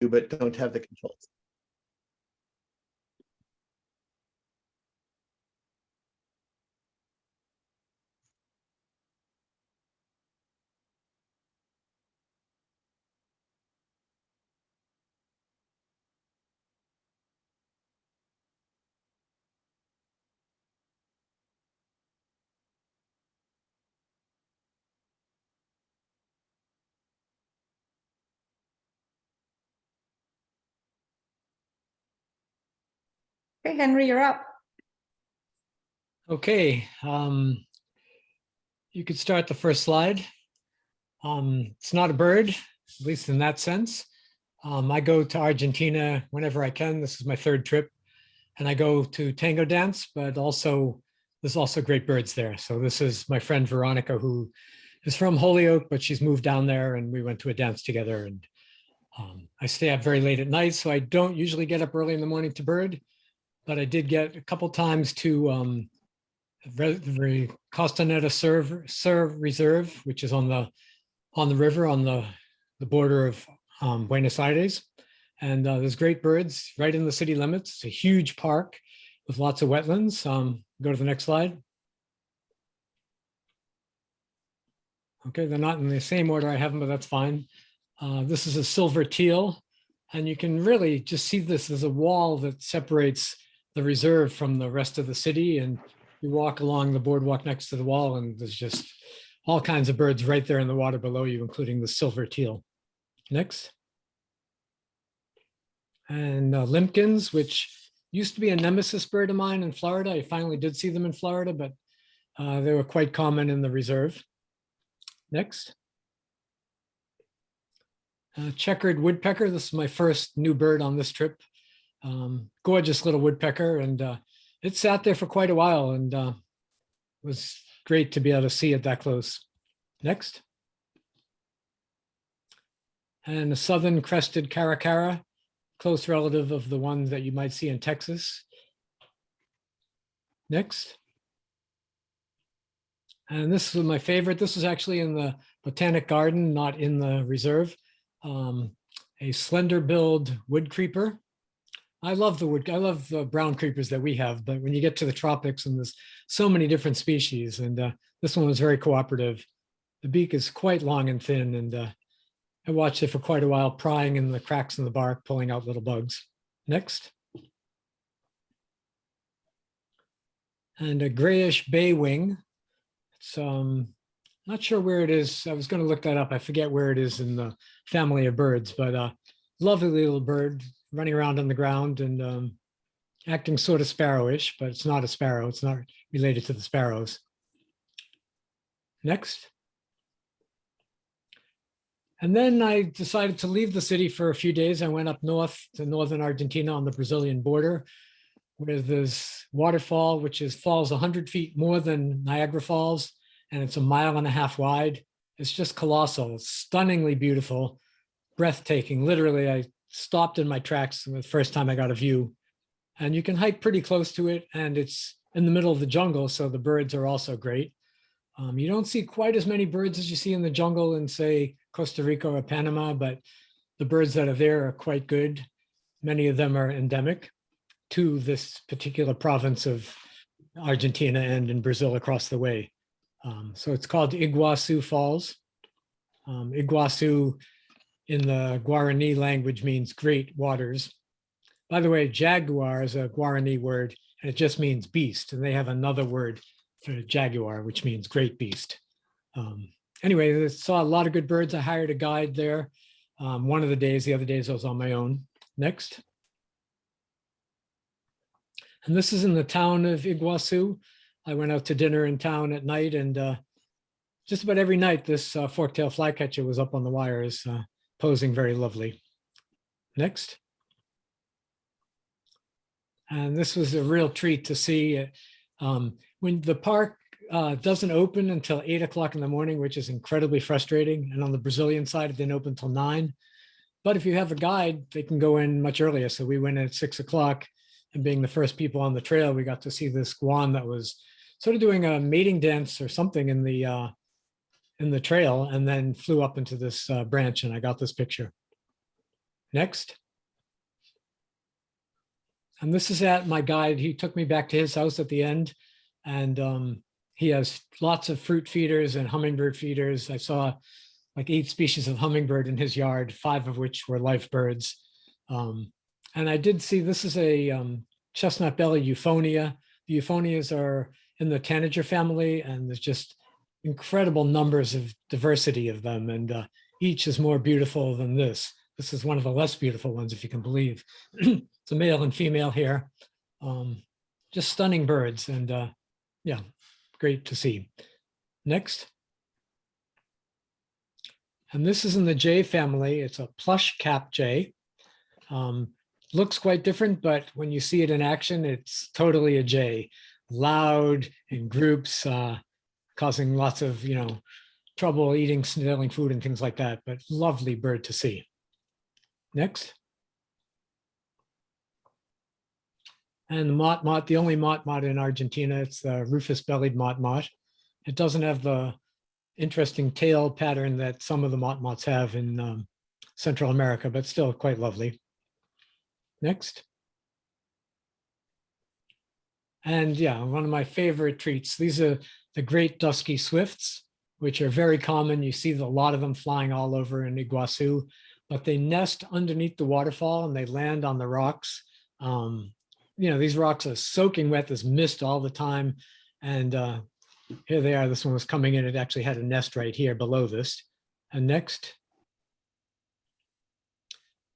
but don't have the controls. Okay, Henry, you're up. Okay, you could start the first slide. It's not a bird, at least in that sense. I go to Argentina whenever I can. This is my third trip, and I go to tango dance, but also there's also great birds there. So this is my friend Veronica, who is from Holyoke, but she's moved down there, and we went to a dance together. And I stay up very late at night, so I don't usually get up early in the morning to bird, but I did get a couple times to the Costanera Serve Reserve, which is on the river on the border of Buenos Aires. And there's great birds right in the city limits. It's a huge park with lots of wetlands. Go to the next slide. Okay, they're not in the same order I have them, but that's fine. This is a silver teal, and you can really just see this as a wall that separates the reserve from the rest of the city. And you walk along the boardwalk next to the wall, and there's just all kinds of birds right there in the water below you, including the silver teal. Next. And limpkins, which used to be a nemesis bird of mine in Florida. I finally did see them in Florida, but they were quite common in the reserve. Next. Checkered woodpecker. This is my first new bird on this trip. Gorgeous little woodpecker, and it sat there for quite a while, and it was great to be able to see it that close. Next. And a southern crested caracara, close relative of the ones that you might see in Texas. Next. And this was my favorite. This was actually in the Botanic Garden, not in the reserve. A slender-billed wood creeper. I love the brown creepers that we have, but when you get to the tropics, and there's so many different species, and this one was very cooperative. The beak is quite long and thin, and I watched it for quite a while, prying in the cracks in the bark, pulling out little bugs. Next. And a grayish bay wing. It's not sure where it is. I was going to look that up. I forget where it is in the family of birds, but lovely little bird running around on the ground and acting sort of sparrowish, but it's not a sparrow. It's not related to the sparrows. Next. And then I decided to leave the city for a few days. I went up north to northern Argentina on the Brazilian border, where there's waterfall, which falls 100 feet more than Niagara Falls, and it's 1.5 miles wide. It's just colossal. It's stunningly beautiful, breathtaking. Literally, I stopped in my tracks the first time I got a view, and you can hike pretty close to it, and it's in the middle of the jungle, so the birds are also great. You don't see quite as many birds as you see in the jungle in, say, Costa Rica or Panama, but the birds that are there are quite good. Many of them are endemic to this particular province of Argentina and in Brazil across the way. So it's called Iguazu Falls. Iguazu in the Guarani language means great waters. By the way, jaguar is a Guarani word, and it just means beast. And they have another word for jaguar, which means great beast. Anyway, I saw a lot of good birds. I hired a guide there one of the days. The other days I was on my own. Next. And this is in the town of Iguazu. I went out to dinner in town at night, and just about every night, this fork-tailed flycatcher was up on the wires, posing very lovely. Next. And this was a real treat to see. When the park doesn't open until 8 o'clock in the morning, which is incredibly frustrating. And on the Brazilian side, it didn't open until 9. But if you have a guide, they can go in much earlier. So we went at 6 o'clock, and being the first people on the trail, we got to see this guan that was sort of doing a mating dance or something in the trail, and then flew up into this branch, and I got this picture. Next. And this is at my guide. He took me back to his house at the end, and he has lots of fruit feeders and hummingbird feeders. I saw like 8 species of hummingbird in his yard, 5 of which were life birds. And I did see this is a chestnut belly euphonia. The euphonias are in the tanager family, and there's just incredible numbers of diversity of them, and each is more beautiful than this. This is one of the less beautiful ones, if you can believe. It's a male and female here. Just stunning birds, and yeah, great to see. Next. And this is in the jay family. It's a plush cap jay. Looks quite different, but when you see it in action, it's totally a jay. Loud in groups, causing lots of, trouble eating, stealing food and things like that, but lovely bird to see. Next. And the mott, the only mott in Argentina, it's the rufous-bellied mott. It doesn't have the interesting tail pattern that some of the motts have in Central America, but still quite lovely. Next. And yeah, one of my favorite treats. These are the great dusky swifts, which are very common. You see a lot of them flying all over in Iguazu, but they nest underneath the waterfall and they land on the rocks. These rocks are soaking wet. There's mist all the time. And here they are. This one was coming in. It actually had a nest right here below this. And next.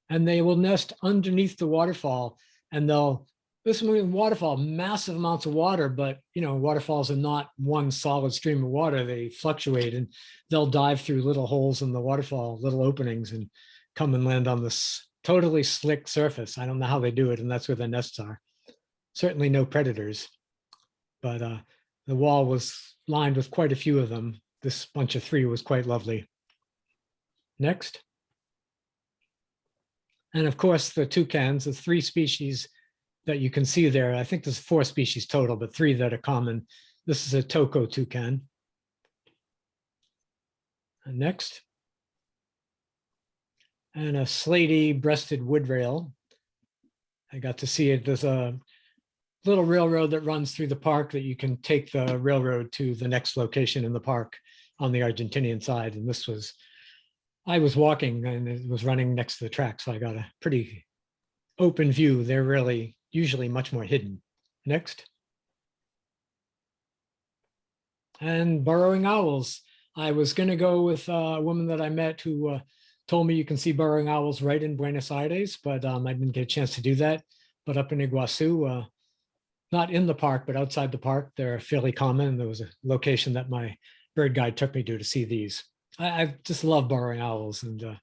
And they will nest underneath the waterfall, and this waterfall, massive amounts of water, but waterfalls are not one solid stream of water. They fluctuate, and they'll dive through little holes in the waterfall, little openings, and come and land on this totally slick surface. I don't know how they do it, and that's where their nests are. Certainly no predators, but the wall was lined with quite a few of them. This bunch of 3 was quite lovely. Next. And of course, the toucans, the 3 species that you can see there. I think there's 4 species total, but 3 that are common. This is a toco toucan. And next. And a slaty breasted woodrail. I got to see it. There's a little railroad that runs through the park that you can take the railroad to the next location in the park on the Argentinian side. And I was walking and it was running next to the track, so I got a pretty open view. They're really usually much more hidden. Next. And burrowing owls. I was going to go with a woman that I met who told me you can see burrowing owls right in Buenos Aires, but I didn't get a chance to do that. But up in Iguazu, not in the park, but outside the park, they're fairly common. There was a location that my bird guide took me to see these. I just love burrowing owls, and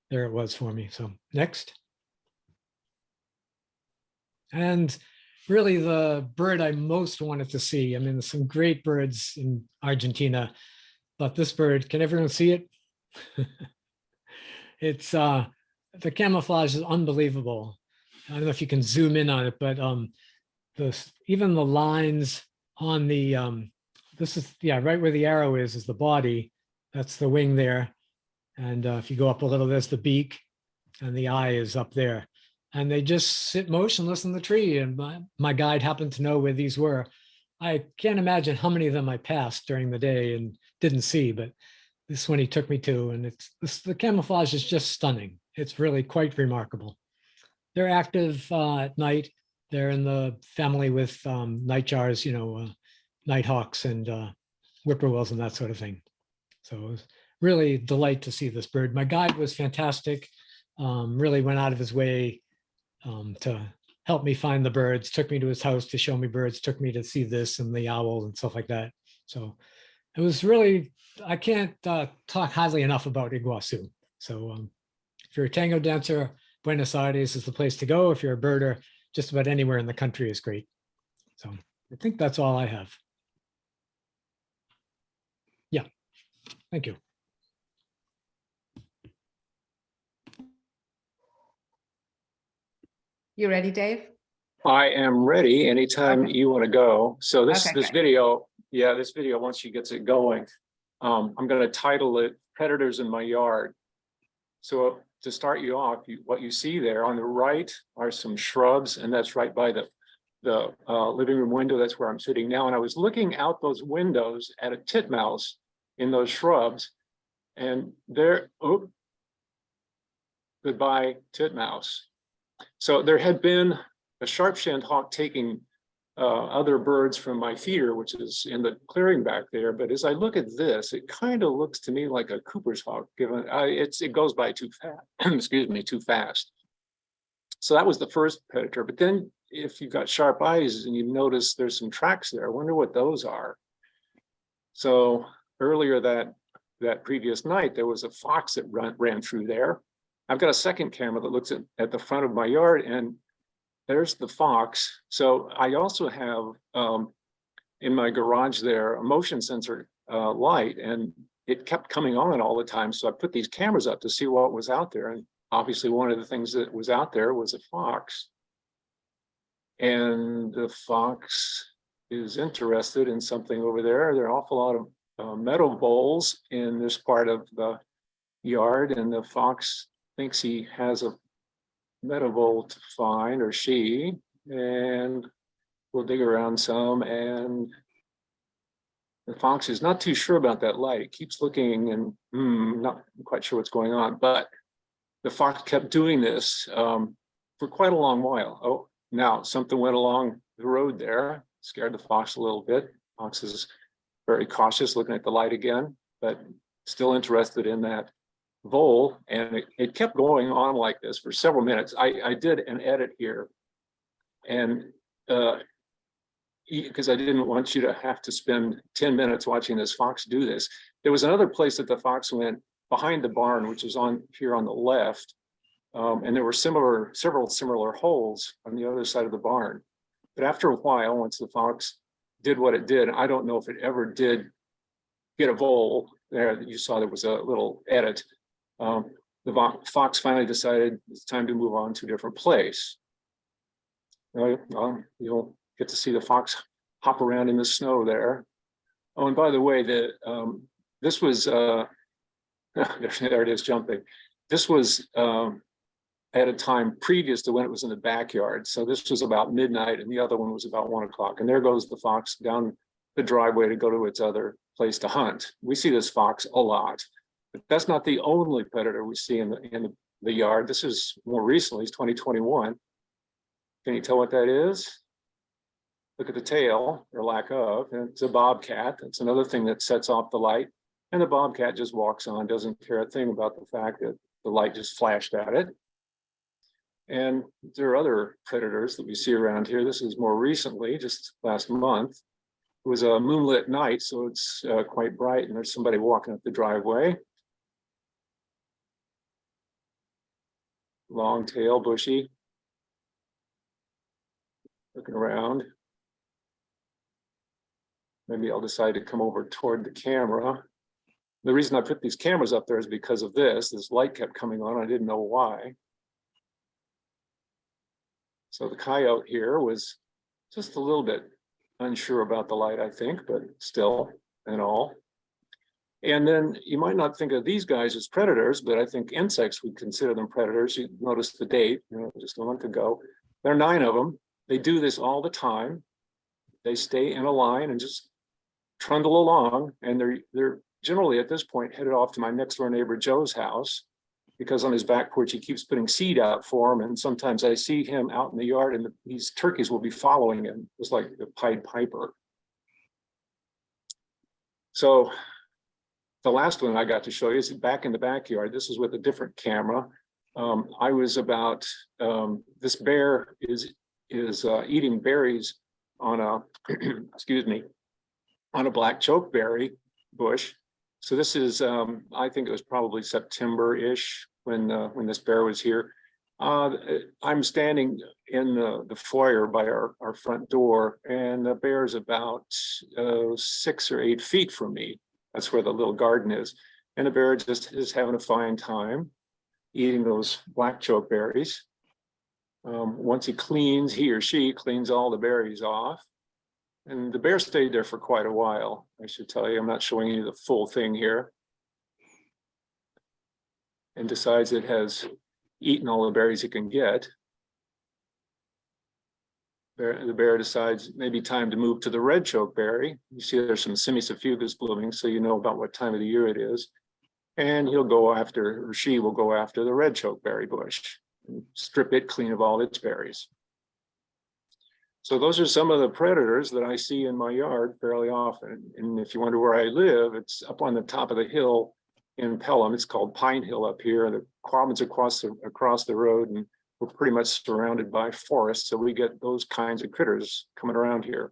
there it was for me. So next. And really the bird I most wanted to see, I mean, there's some great birds in Argentina, but this bird, can everyone see it? It's the camouflage is unbelievable. I don't know if you can zoom in on it, but even the lines on the this is right where the arrow is the body. That's the wing there. And if you go up a little, there's the beak, and the eye is up there. And they just sit motionless in the tree. And my guide happened to know where these were. I can't imagine how many of them I passed during the day and didn't see, but this one he took me to, and the camouflage is just stunning. It's really quite remarkable. They're active at night. They're in the family with nightjars, nighthawks and whippoorwills and that sort of thing. So it was really a delight to see this bird. My guide was fantastic. Really went out of his way to help me find the birds, took me to his house to show me birds, took me to see this and the owl and stuff like that. So it was really, I can't talk highly enough about Iguazu. So if you're a tango dancer, Buenos Aires is the place to go. If you're a birder, just about anywhere in the country is great. So I think that's all I have. Yeah, thank you. You ready, Dave? I am ready anytime Okay. you want to go. So this Okay, video, this video, once she gets it going, I'm going to title it Predators in My Yard. So to start you off, what you see there on the right are some shrubs, and that's right by the living room window. That's where I'm sitting now. And I was looking out those windows at a titmouse in those shrubs, and there, oh, goodbye, titmouse. So there had been a sharp-shinned hawk taking other birds from my feeder, which is in the clearing back there. But as I look at this, it kind of looks to me like a Cooper's hawk, given it goes by too fast, excuse me, too fast. So that was the first predator. But then if you've got sharp eyes and you notice there's some tracks there, I wonder what those are. So earlier that previous night, there was a fox that ran through there. I've got a second camera that looks at the front of my yard, and there's the fox. So I also have in my garage there a motion sensor light, and it kept coming on all the time. So I put these cameras up to see what was out there. And obviously one of the things that was out there was a fox. And the fox is interested in something over there. There are an awful lot of meadow voles in this part of the yard, and the fox thinks he has a meadow vole to find, or she, and we'll dig around some. And the fox is not too sure about that light. It keeps looking and not quite sure what's going on. But the fox kept doing this for quite a long while. Oh, now something went along the road there, scared the fox a little bit. Fox is very cautious, looking at the light again, but still interested in that vole. And it kept going on like this for several minutes. I did an edit here, and because I didn't want you to have to spend 10 minutes watching this fox do this. There was another place that the fox went behind the barn, which is on here on the left. And there were several similar holes on the other side of the barn. But after a while, once the fox did what it did, I don't know if it ever did get a vole there. You saw there was a little edit. The fox finally decided it's time to move on to a different place. Well, you'll get to see the fox hop around in the snow there. Oh, and by the way, this was there it is jumping. This was at a time previous to when it was in the backyard. So this was about midnight, and the other one was about 1 o'clock. And there goes the fox down the driveway to go to its other place to hunt. We see this fox a lot, but that's not the only predator we see in the yard. This is more recently, it's 2021. Can you tell what that is? Look at the tail, or lack of, and it's a bobcat. That's another thing that sets off the light. And the bobcat just walks on, doesn't care a thing about the fact that the light just flashed at it. And there are other predators that we see around here. This is more recently, just last month. It was a moonlit night, so it's quite bright, and there's somebody walking up the driveway. Long tail, bushy. Looking around. Maybe I'll decide to come over toward the camera. The reason I put these cameras up there is because of this. This light kept coming on. I didn't know why. So the coyote here was just a little bit unsure about the light, I think, but still and all. And then you might not think of these guys as predators, but I think insects would consider them predators. You notice the date, just a month ago. There are 9 of them. They do this all the time. They stay in a line and just trundle along, and they're generally at this point headed off to my next door neighbor Joe's house, because on his back porch he keeps putting seed out for him, and sometimes I see him out in the yard and these turkeys will be following him. It's like the Pied Piper. So the last one I got to show you is back in the backyard. This is with a different camera. I was about this bear is eating berries on a excuse me, on a black chokeberry bush. So this is I think it was probably September-ish when this bear was here. I'm standing in the foyer by our front door, and the bear is about 6 or 8 feet from me. That's where the little garden is, and the bear just is having a fine time eating those black chokeberries. Once he or she cleans all the berries off. And the bear stayed there for quite a while, I should tell you. I'm not showing you the full thing here. and decides it has eaten all the berries it can get. The bear decides maybe time to move to the red chokeberry. You see there's some Simisophugus blooming, so you know about what time of the year it is. And he'll go after, or she will go after the red chokeberry bush and strip it clean of all its berries. So those are some of the predators that I see in my yard fairly often. And if you wonder where I live, it's up on the top of the hill in Pelham. It's called Pine Hill up here. The commons across the road, and we're pretty much surrounded by forests. So we get those kinds of critters coming around here.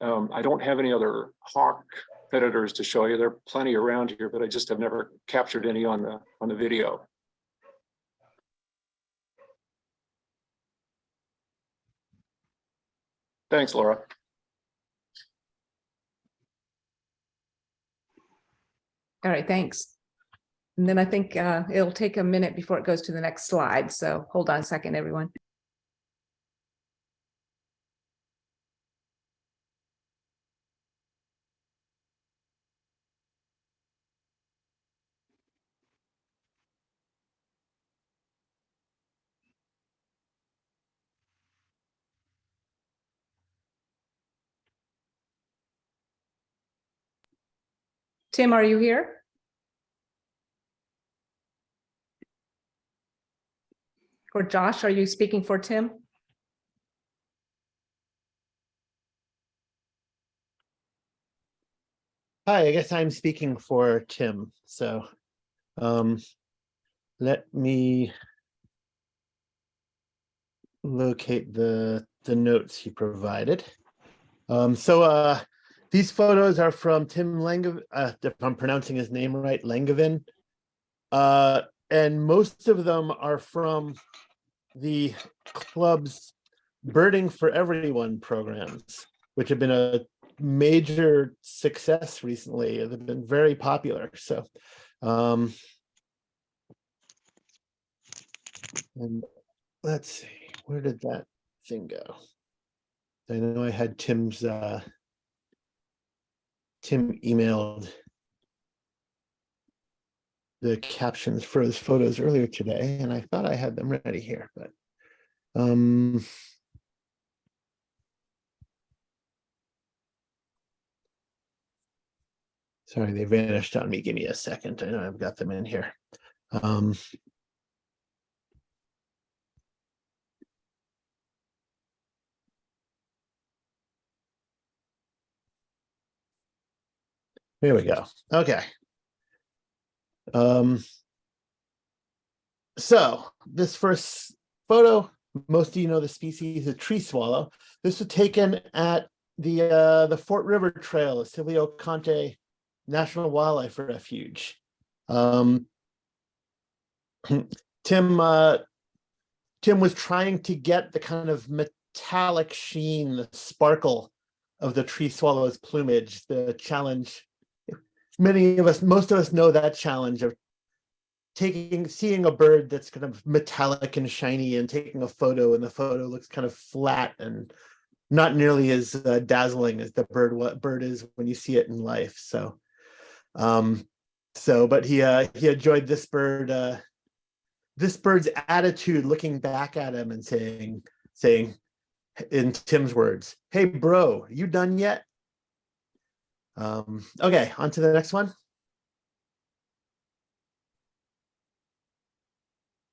I don't have any other hawk predators to show you. There are plenty around here, but I just have never captured any on the video. Thanks, Laura. All right, thanks. And then I think it'll take a minute before it goes to the next slide. So hold on a second, everyone. Tim, are you here? Or Josh, are you speaking for Tim? Hi, I guess I'm speaking for Tim. So let me locate the notes he provided. These photos are from Tim Langevin, if I'm pronouncing his name right, Langevin. And most of them are from the club's Birding for Everyone programs, which have been a major success recently. They've been very popular. So and let's see, where did that thing go? I know I had Tim's Tim emailed the captions for his photos earlier today, and I thought I had them ready here, but sorry, they vanished on me. Give me a second. I know I've got them in here. Here we go. Okay. So this first photo, most of you know the species, a tree swallow. This was taken at the Fort River Trail, the Silvio Conte National Wildlife Refuge. Tim was trying to get the kind of metallic sheen, the sparkle of the tree swallow's plumage. The challenge, most of us know that challenge of seeing a bird that's kind of metallic and shiny and taking a photo, and the photo looks kind of flat and not nearly as dazzling as the bird is when you see it in life. So but he enjoyed this bird's attitude, looking back at him and saying in Tim's words, "Hey bro, you done yet?" Okay, on to the next one.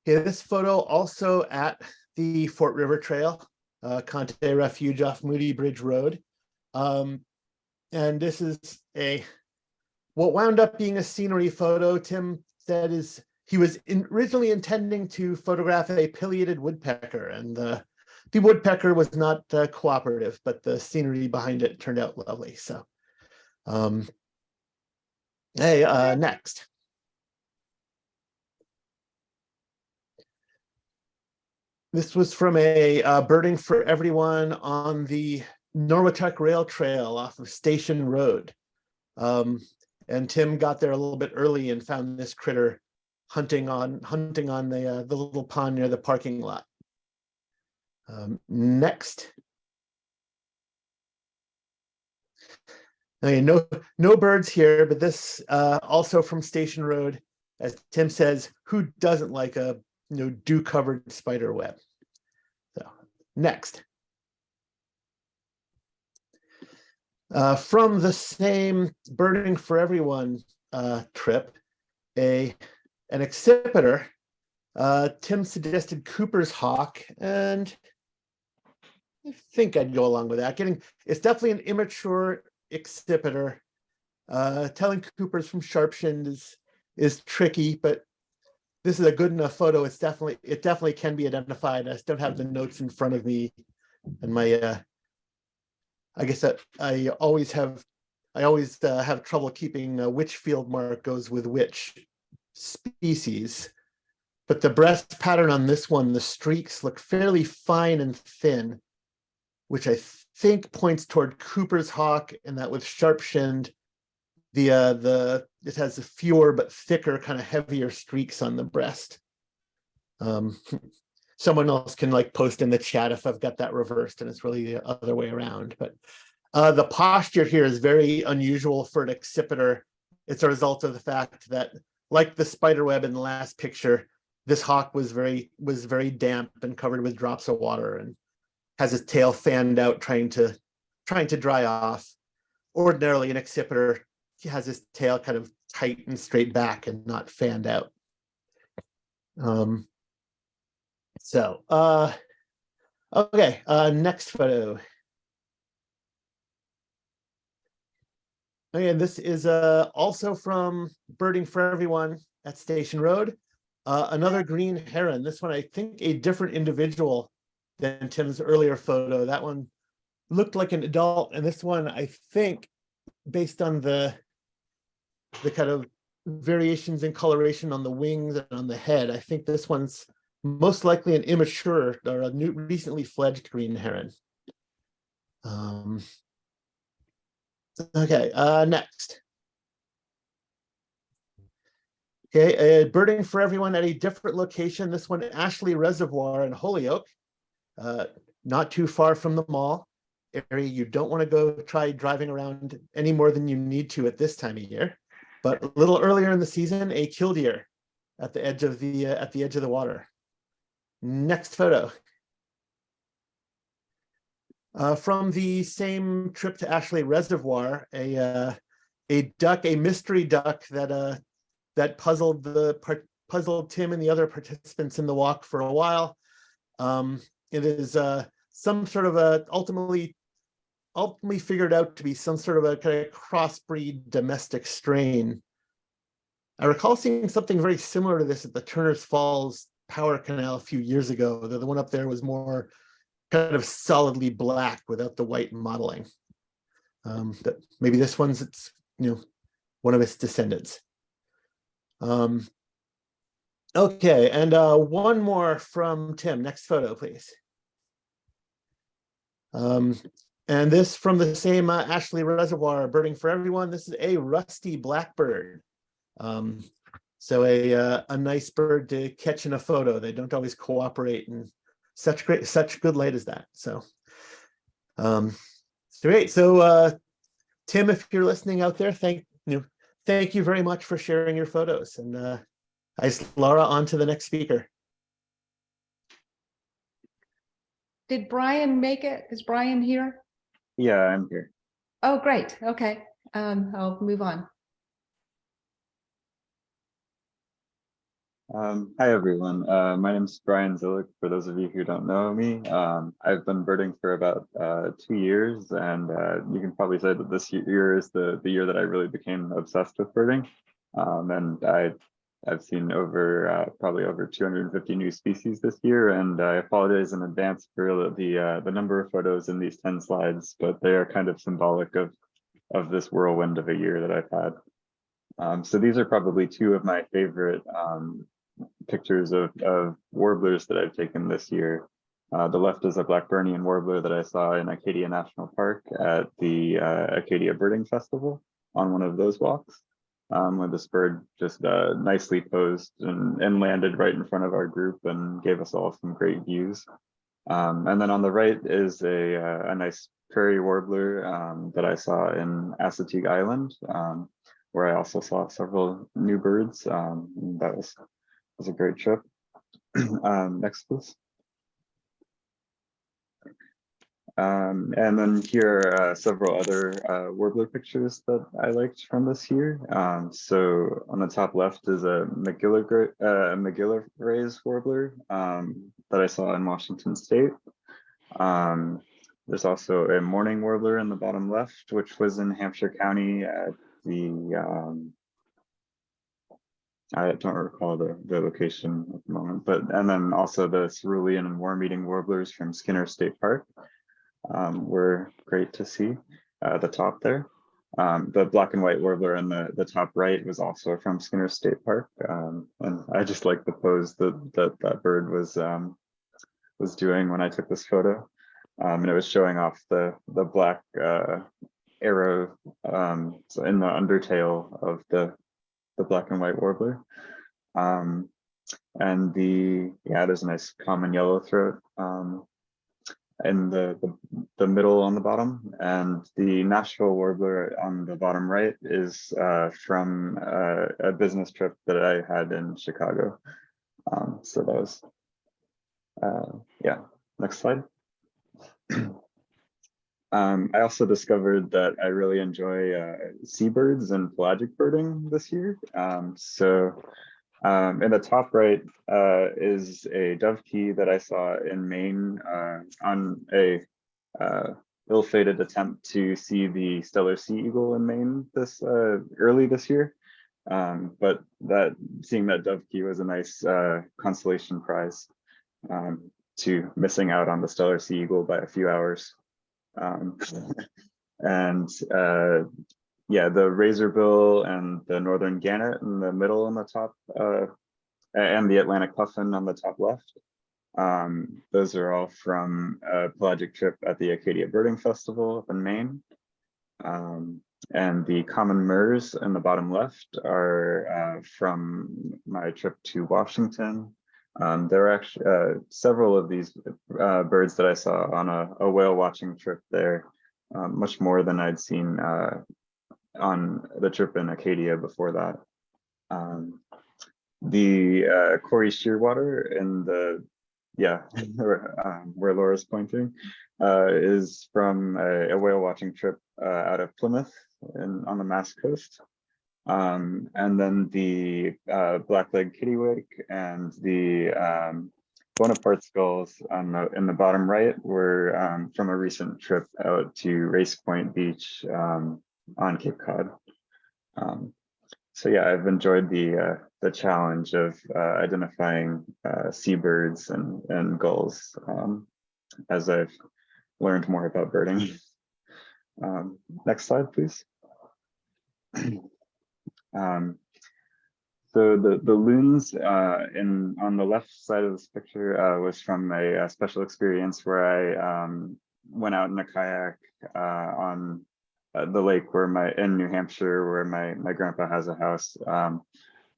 Okay, this photo also at the Fort River Trail, Conte Refuge off Moody Bridge Road. And this is what wound up being a scenery photo. Tim said he was originally intending to photograph a pileated woodpecker, and the woodpecker was not cooperative, but the scenery behind it turned out lovely. So, next. This was from a Birding for Everyone on the Norwottuck Rail Trail off of Station Road. And Tim got there a little bit early and found this critter hunting on the little pond near the parking lot. Next. Okay, no birds here, but this also from Station Road. as Tim says, who doesn't like a dew-covered spider web? So next. From the same Birding for Everyone trip, an exhibitor, Tim suggested Cooper's hawk, and I think I'd go along with that. It's definitely an immature exhibitor. Telling Cooper's from Sharpshin is tricky, but this is a good enough photo. It definitely can be identified. I just don't have the notes in front of me, and my I guess that I always have trouble keeping which field mark goes with which species. But the breast pattern on this one, the streaks look fairly fine and thin, which I think points toward Cooper's hawk, and that with sharp-shinned, it has fewer but thicker, kind of heavier streaks on the breast. Someone else can post in the chat if I've got that reversed and it's really the other way around. But the posture here is very unusual for an accipiter. It's a result of the fact that, like the spider web in the last picture, this hawk was very damp and covered with drops of water and has his tail fanned out, trying to dry off. Ordinarily, an accipiter has his tail kind of tight and straight back and not fanned out. Okay, next photo. Okay, this is also from Birding for Everyone at Station Road. Another green heron. This one, I think, a different individual than Tim's earlier photo. That one looked like an adult, and this one, I think, based on the kind of variations in coloration on the wings and on the head, I think this one's most likely an immature or a recently fledged green heron. Okay, next. Okay, Birding for Everyone at a different location. This one, Ashley Reservoir in Holyoke, not too far from the mall area. You don't want to go try driving around any more than you need to at this time of year. But a little earlier in the season, a killdeer at the edge of the water. Next photo. From the same trip to Ashley Reservoir, a mystery duck that puzzled Tim and the other participants in the walk for a while. It is some sort of ultimately figured out to be some sort of a kind of crossbreed domestic strain. I recall seeing something very similar to this at the Turner's Falls Power Canal a few years ago. The one up there was more kind of solidly black without the white mottling. That maybe this one's one of its descendants. Okay, and one more from Tim. Next photo, please. And this from the same Ashley Reservoir, Birding for Everyone. This is a rusty blackbird. So a nice bird to catch in a photo. They don't always cooperate in such good light as that. So, great. So, Tim, if you're listening out there, thank you very much for sharing your photos. And I ask Laura on to the next speaker. Did Brian make it? Is Brian here? Yeah, I'm here. Oh, great. Okay. I'll move on. Hi, everyone. My name is Brian Zillick, for those of you who don't know me. I've been birding for about 2 years, and you can probably say that this year is the year that I really became obsessed with birding. And I've seen probably over 250 new species this year, and I apologize in advance for the number of photos in these 10 slides, but they are kind of symbolic of this whirlwind of a year that I've had. So these are probably two of my favorite pictures of warblers that I've taken this year. The left is a Blackburnian warbler that I saw in Acadia National Park at the Acadia Birding Festival on one of those walks, where this bird just nicely posed and landed right in front of our group and gave us all some great views. And then on the right is a nice prairie warbler that I saw in Assateague Island. where I also saw several new birds. That was a great trip. Next, please. And then here are several other warbler pictures that I liked from this year. So on the top left is a McGillivray's warbler that I saw in Washington State. There's also a mourning warbler in the bottom left, which was in Hampshire County at the I don't recall the location at the moment, and then also the cerulean and worm-eating warblers from Skinner State Park were great to see at the top there. The black and white warbler in the top right was also from Skinner State Park, and I just like the pose that bird was doing when I took this photo, and it was showing off the black arrow so in the undertail of the black and white warbler. And there's a nice common yellow throat in the middle on the bottom, and the Nashville warbler on the bottom right is from a business trip that I had in Chicago. So that was next slide. I also discovered that I really enjoy seabirds and pelagic birding this year. In the top right is a dovekey that I saw in Maine on a ill-fated attempt to see the stellar sea eagle in Maine early this year. But seeing that dovekey was a nice consolation prize to missing out on the stellar sea eagle by a few hours. The razorbill and the northern gannet in the middle on the top, and the Atlantic puffin on the top left. Those are all from a pelagic trip at the Acadia Birding Festival up in Maine. And the common murres in the bottom left are from my trip to Washington. There were actually several of these birds that I saw on a whale watching trip there, much more than I'd seen on the trip in Acadia before that. The Corey Shearwater in the, where Laura's pointing, is from a whale watching trip out of Plymouth on the Mass Coast. And then the black-legged kittiwake and the Bonaparte skulls in the bottom right were from a recent trip out to Race Point Beach on Cape Cod. I've enjoyed the challenge of identifying seabirds and gulls as I've learned more about birding. Next slide, please. So the loons on the left side of this picture was from a special experience where I went out in a kayak on the lake in New Hampshire, where my grandpa has a house,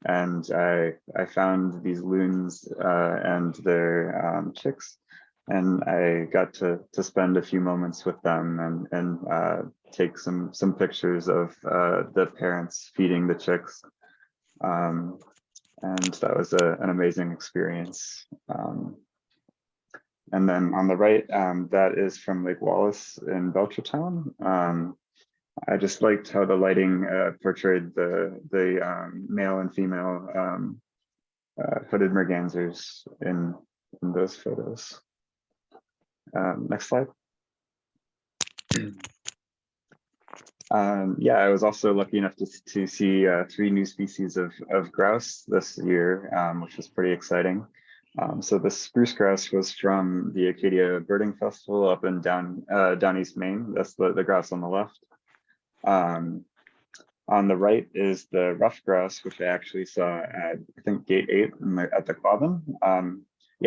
and I found these loons and their chicks, and I got to spend a few moments with them and take some pictures of the parents feeding the chicks, and that was an amazing experience. And then on the right, that is from Lake Wallace in Belchertown. I just liked how the lighting portrayed the male and female hooded mergansers in those photos. Next slide. I was also lucky enough to see 3 new species of grouse this year, which was pretty exciting. So the spruce grouse was from the Acadia Birding Festival up in down East Maine. That's the grouse on the left. On the right is the ruffed grouse, which I actually saw at, I think, Gate 8 at the Quabbin.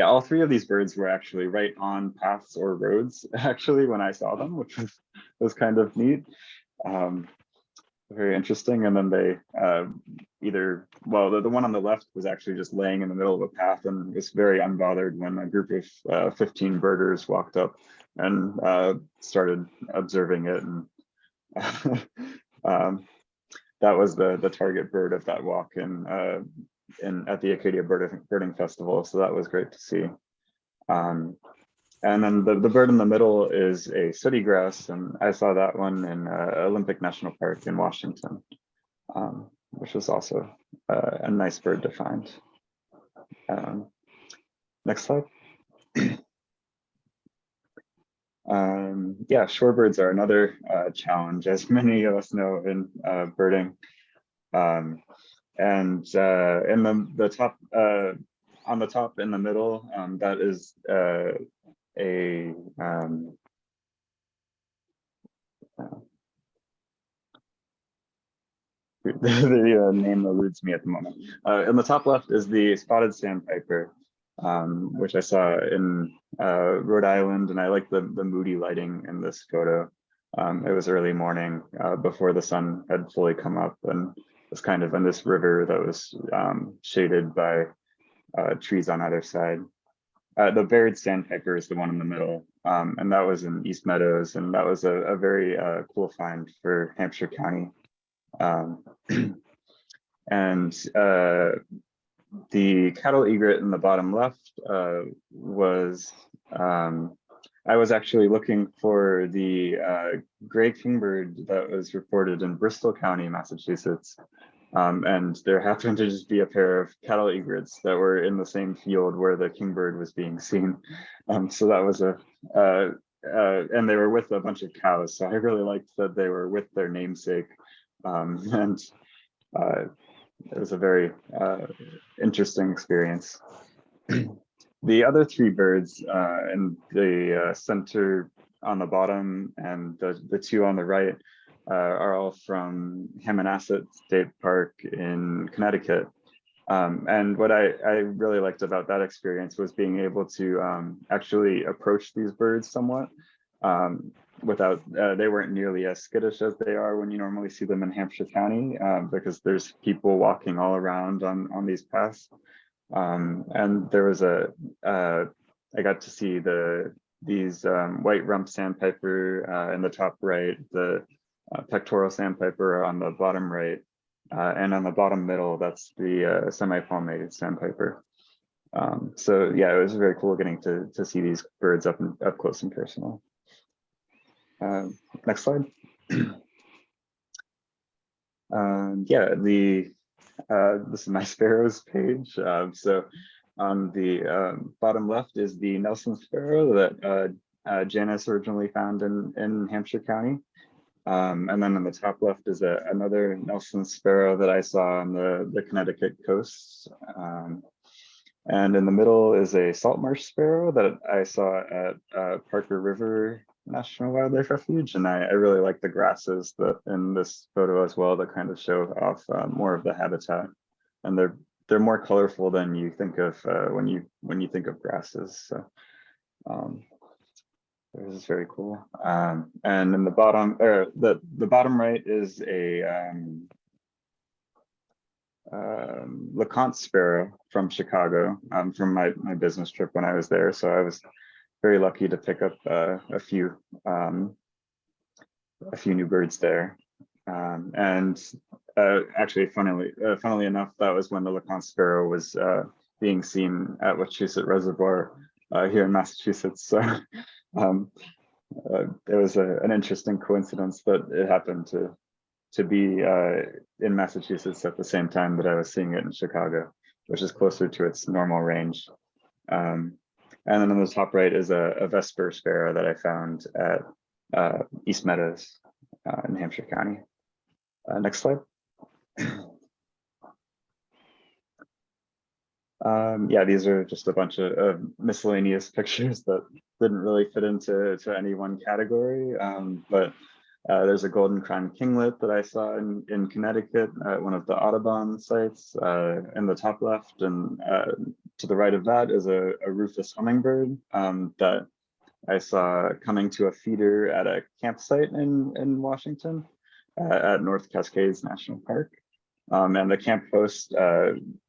All 3 of these birds were actually right on paths or roads, actually, when I saw them, which was kind of neat. Very interesting. And then they the one on the left was actually just laying in the middle of a path and was very unbothered when a group of 15 birders walked up and started observing it. And that was the target bird of that walk in at the Acadia Birding Festival. So that was great to see. And then the bird in the middle is a sooty grouse, and I saw that one in Olympic National Park in Washington, which was also a nice bird to find. Next slide. Yeah, shorebirds are another challenge, as many of us know in birding. And in the top, on the top in the middle, that is the name eludes me at the moment. In the top left is the spotted sandpiper, which I saw in Rhode Island, and I like the moody lighting in this photo. It was early morning before the sun had fully come up, and was kind of in this river that was shaded by trees on either side. The buried sandpiper is the one in the middle, and that was in East Meadows, and that was a very cool find for Hampshire County. And the cattle egret in the bottom left was, I was actually looking for the gray kingbird that was reported in Bristol County, Massachusetts. And there happened to just be a pair of cattle egrets that were in the same field where the kingbird was being seen. So that was and they were with a bunch of cows. So I really liked that they were with their namesake. And it was a very interesting experience. The other three birds in the center on the bottom and the two on the right are all from Hammonasset State Park in Connecticut. And what I really liked about that experience was being able to actually approach these birds somewhat without, they weren't nearly as skittish as they are when you normally see them in Hampshire County, because there's people walking all around on these paths. And there was I got to see these white rump sandpiper in the top right, the pectoral sandpiper on the bottom right, and on the bottom middle, that's the semi-palmated sandpiper. So yeah, it was very cool getting to see these birds up close and personal. Next slide. Yeah, this is my sparrows page. So on the bottom left is the Nelson sparrow that Janice originally found in Hampshire County. And then on the top left is another Nelson sparrow that I saw on the Connecticut coast. And in the middle is a salt marsh sparrow that I saw at Parker River National Wildlife Refuge. And I really like the grasses that in this photo as well that kind of show off more of the habitat. And they're more colorful than you think of when you think of grasses. So this is very cool. And in the bottom, or the bottom right is a LeConte sparrow from Chicago, from my business trip when I was there. So I was very lucky to pick up a few new birds there. And actually, funnily enough, that was when the LeConte sparrow was being seen at Wachusett Reservoir here in Massachusetts. So it was an interesting coincidence that it happened to be in Massachusetts at the same time that I was seeing it in Chicago, which is closer to its normal range. And then on the top right is a Vesper sparrow that I found at East Meadows in Hampshire County. Next slide. Yeah, these are just a bunch of miscellaneous pictures that didn't really fit into any one category, but there's a golden crown kinglet that I saw in Connecticut at one of the Audubon sites in the top left, and to the right of that is a rufous hummingbird that I saw coming to a feeder at a campsite in Washington at North Cascades National Park. And the camp host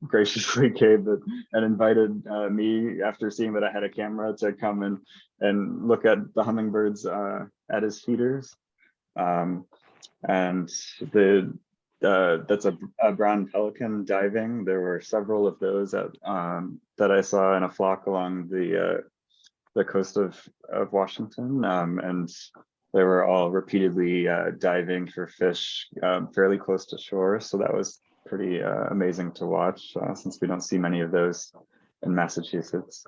graciously came and invited me, after seeing that I had a camera, to come and look at the hummingbirds at his feeders. And the that's a brown pelican diving. There were several of those that I saw in a flock along the coast of Washington, and they were all repeatedly diving for fish fairly close to shore. So that was pretty amazing to watch, since we don't see many of those in Massachusetts.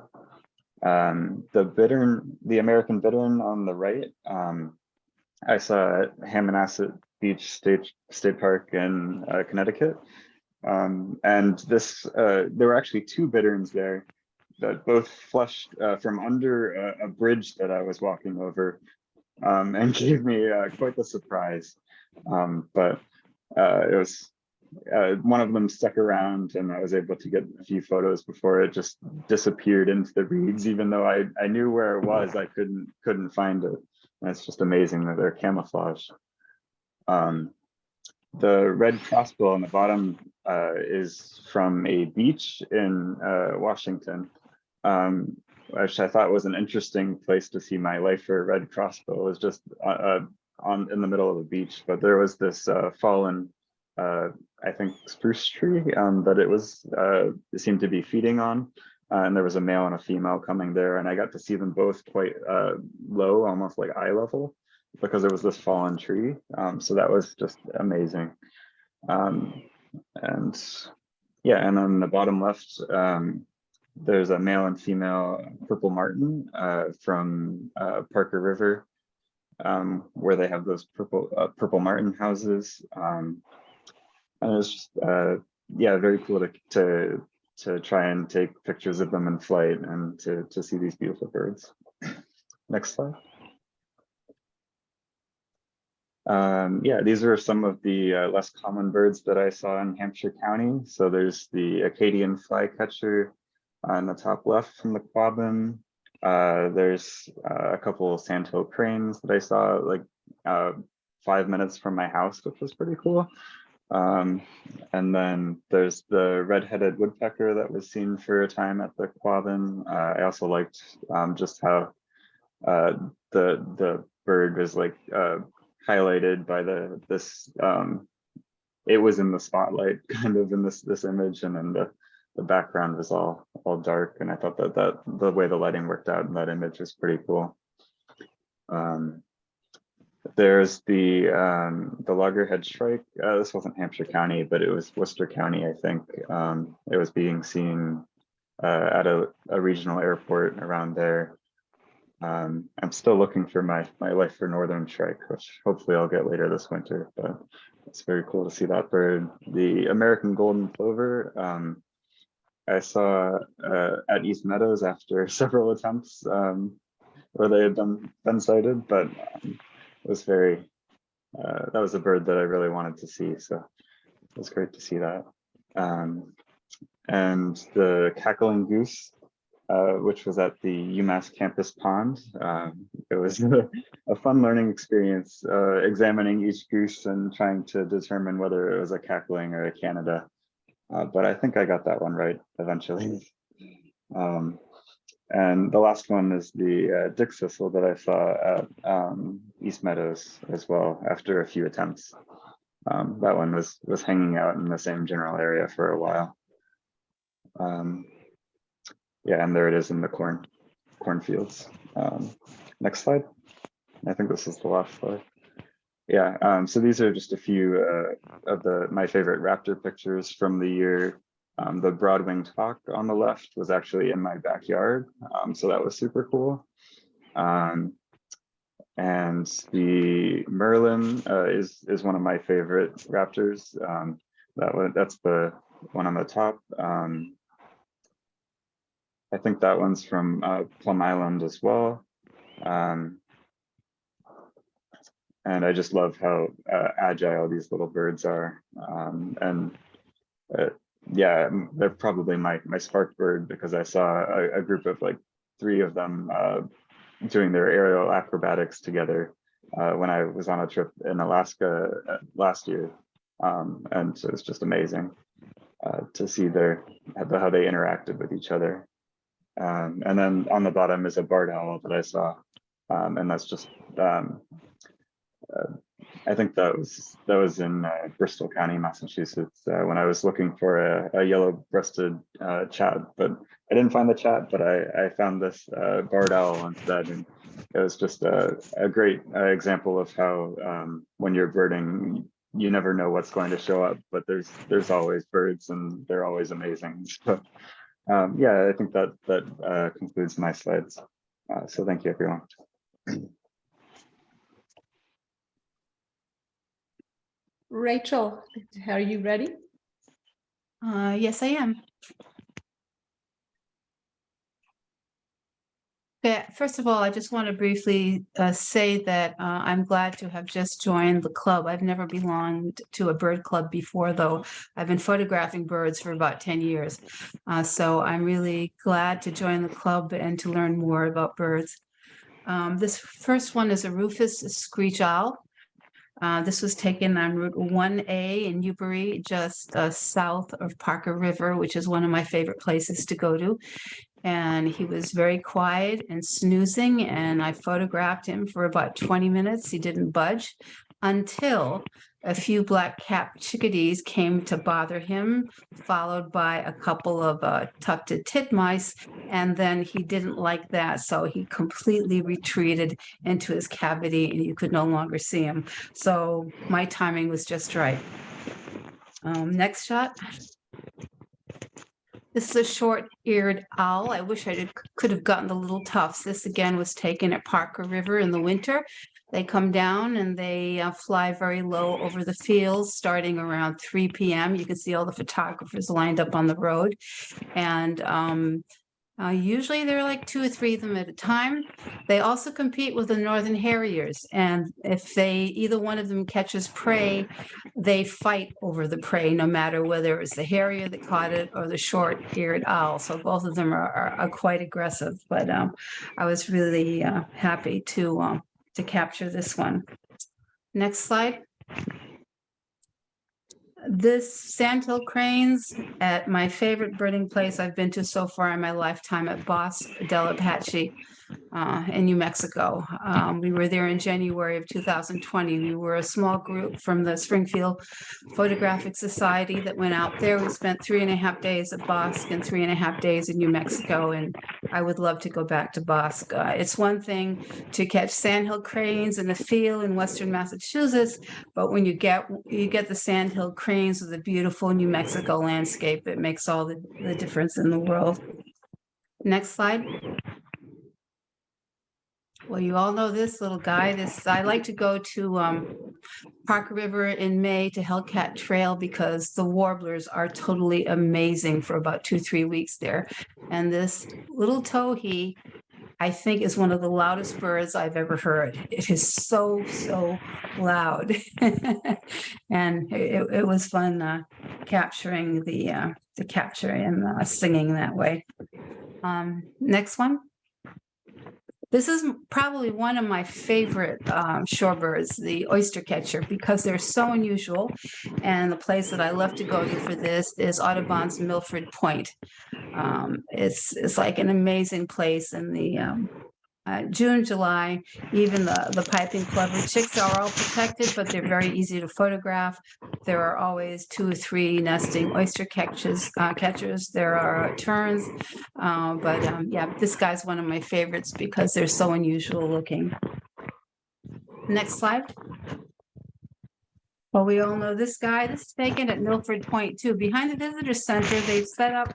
The American bittern on the right, I saw at Hammonasset Beach State Park in Connecticut. And this, there were actually two bitterns there that both flushed from under a bridge that I was walking over, and gave me quite the surprise. But it was one of them stuck around, and I was able to get a few photos before it just disappeared into the reeds. Even though I knew where it was, I couldn't find it. And it's just amazing that they're camouflaged. The red crossbill on the bottom is from a beach in Washington, which I thought was an interesting place to see my lifer red crossbill. It was just in the middle of the beach, but there was this fallen, I think, spruce tree that it seemed to be feeding on, and there was a male and a female coming there, and I got to see them both quite low, almost like eye level, because there was this fallen tree. So that was just amazing. And yeah, and on the bottom left, there's a male and female purple martin from Parker River, where they have those purple martin houses. And it was just yeah, very cool to try and take pictures of them in flight and to see these beautiful birds. Next slide. Yeah, these are some of the less common birds that I saw in Hampshire County. So there's the Acadian flycatcher on the top left from the Quabbin. There's a couple of sandhill cranes that I saw like 5 minutes from my house, which was pretty cool. And then there's the red-headed woodpecker that was seen for a time at the Quabbin. I also liked just how the bird was like highlighted by this it was in the spotlight kind of in this image, and then the background was all dark, and I thought that the way the lighting worked out in that image was pretty cool. There's the loggerhead shrike. This wasn't Hampshire County, but it was Worcester County, I think. It was being seen at a regional airport around there. I'm still looking for my life for northern shrike, which hopefully I'll get later this winter, but it's very cool to see that bird. The American golden plover, I saw at East Meadows after several attempts where they had been sighted, but it was very, that was a bird that I really wanted to see, so it was great to see that. And the cackling goose, which was at the UMass campus pond. It was a fun learning experience, examining each goose and trying to determine whether it was a cackling or a Canada. But I think I got that one right eventually. And the last one is the dick thistle that I saw at East Meadows as well, after a few attempts. That one was hanging out in the same general area for a while. Yeah, and there it is in the cornfields. Next slide. I think this is the last slide. Yeah, so these are just a few of my favorite raptor pictures from the year. The broad-winged hawk on the left was actually in my backyard, so that was super cool. And the Merlin is one of my favorite raptors. That's the one on the top. I think that one's from Plum Island as well. And I just love how agile these little birds are. Yeah, they're probably my spark bird, because I saw a group of like 3 of them doing their aerial acrobatics together when I was on a trip in Alaska last year. And so it's just amazing to see how they interacted with each other. And then on the bottom is a barred owl that I saw, and that's just I think that was in Bristol County, Massachusetts, when I was looking for a yellow-breasted chat, but I didn't find the chat, but I found this barred owl instead, and it was just a great example of how when you're birding, you never know what's going to show up, but there's always birds, and they're always amazing. So yeah, I think that concludes my slides. So thank you, everyone. Rachel, are you ready? Yes, I am. Okay, first of all, I just want to briefly say that I'm glad to have just joined the club. I've never belonged to a bird club before, though I've been photographing birds for about 10 years. So I'm really glad to join the club and to learn more about birds. This first one is a Rufous screech owl. This was taken on Route 1A in Newbury, just south of Parker River, which is one of my favorite places to go to. And he was very quiet and snoozing, and I photographed him for about 20 minutes. He didn't budge until a few black-capped chickadees came to bother him, followed by a couple of tufted titmice, and then he didn't like that, so he completely retreated into his cavity, and you could no longer see him. So my timing was just right. Next shot. This is a short-eared owl. I wish I could have gotten the little tufts. This again was taken at Parker River in the winter. They come down and they fly very low over the fields starting around 3 p.m. You can see all the photographers lined up on the road. And usually there are like 2 or 3 of them at a time. They also compete with the northern harriers. And if either one of them catches prey, they fight over the prey, no matter whether it's the harrier that caught it or the short-eared owl. So both of them are quite aggressive. But I was really happy to capture this one. Next slide. This sandhill cranes at my favorite birding place I've been to so far in my lifetime at Bosque del Apache in New Mexico. We were there in January of 2020. We were a small group from the Springfield Photographic Society that went out there. We spent 3.5 days at Bosque and 3.5 days in New Mexico, and I would love to go back to Bosque. It's one thing to catch sandhill cranes in the field in Western Massachusetts, but when you get the sandhill cranes with a beautiful New Mexico landscape, it makes all the difference in the world. Next slide. Well, you all know this little guy. I like to go to Parker River in May to Hellcat Trail because the warblers are totally amazing for about 2-3 weeks there. And this little towhee, I think, is one of the loudest birds I've ever heard. It is so loud. And it was fun capturing the capture and singing that way. Next one. This is probably one of my favorite shorebirds, the oyster catcher, because they're so unusual. And the place that I love to go to for this is Audubon's Milford Point. It's like an amazing place in the June, July. Even the piping plover chicks are all protected, but they're very easy to photograph. There are always 2 or 3 nesting oyster catchers. There are terns, but yeah, this guy's one of my favorites because they're so unusual looking. Next slide. Well, we all know this guy. This is taken at Milford Point too. Behind the visitor center, they've set up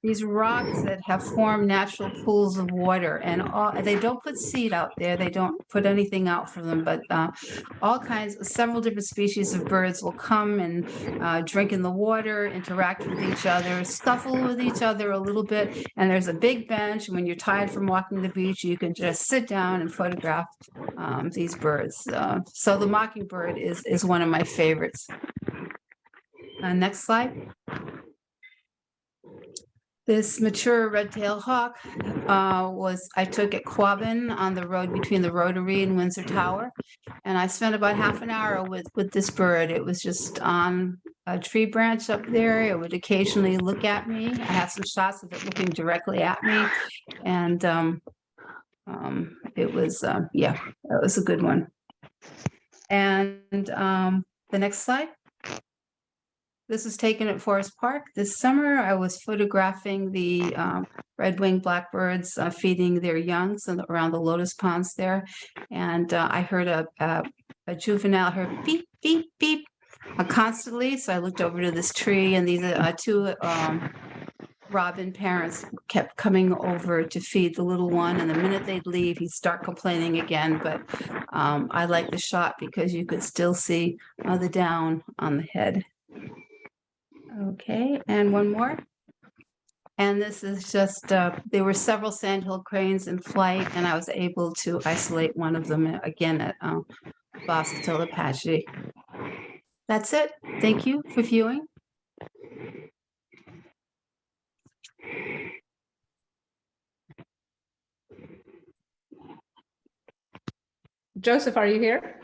these rocks that have formed natural pools of water, and they don't put seed out there. They don't put anything out for them, but several different species of birds will come and drink in the water, interact with each other, scuffle with each other a little bit. And there's a big bench. And when you're tired from walking the beach, you can just sit down and photograph these birds. So the mockingbird is one of my favorites. Next slide. This mature red-tailed hawk I took at Quabbin on the road between the Rotary and Windsor Tower. And I spent about half an hour with this bird. It was just on a tree branch up there. It would occasionally look at me. I have some shots of it looking directly at me. And it was, yeah, that was a good one. And the next slide. This is taken at Forest Park. This summer, I was photographing the red-winged blackbirds feeding their youngs around the lotus ponds there. And I heard a juvenile heard beep, beep, beep constantly. So I looked over to this tree, and these two robin parents kept coming over to feed the little one. And the minute they'd leave, he'd start complaining again. But I like the shot because you could still see the down on the head. Okay, and one more. And this is just, there were several sandhill cranes in flight, and I was able to isolate one of them again at Boston Apache. That's it. Thank you for viewing. Joseph, are you here?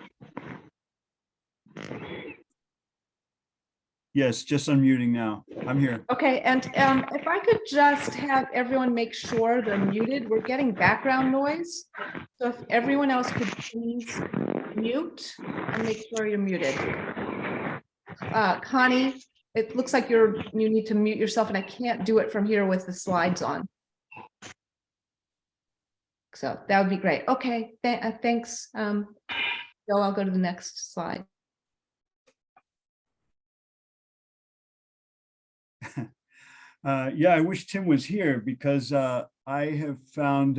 Yes, just unmuting now. I'm here. Okay, and if I could just have everyone make sure they're muted, we're getting background noise. So if everyone else could please mute and make sure you're muted. Connie, it looks like you need to mute yourself, and I can't do it from here with the slides on. So that would be great. Okay, thanks. So I'll go to the next slide. Yeah, I wish Tim was here because I have found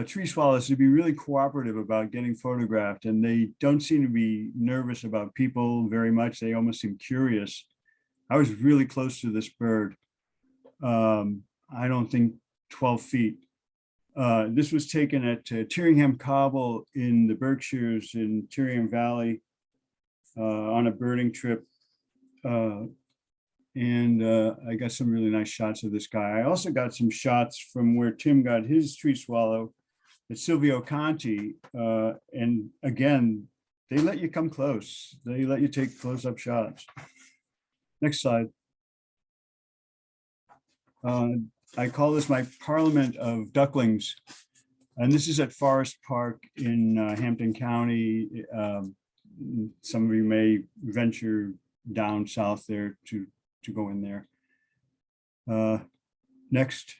tree swallows to be really cooperative about getting photographed, and they don't seem to be nervous about people very much. They almost seem curious. I was really close to this bird. I don't think 12 feet. This was taken at Tyringham Cobble in the Berkshires in Tyringham Valley on a birding trip. And I got some really nice shots of this guy. I also got some shots from where Tim got his tree swallow at Silvio Conti. And again, they let you come close. They let you take close-up shots. Next slide. I call this my Parliament of Ducklings. And this is at Forest Park in Hampton County. Some of you may venture down south there to go in there. Next.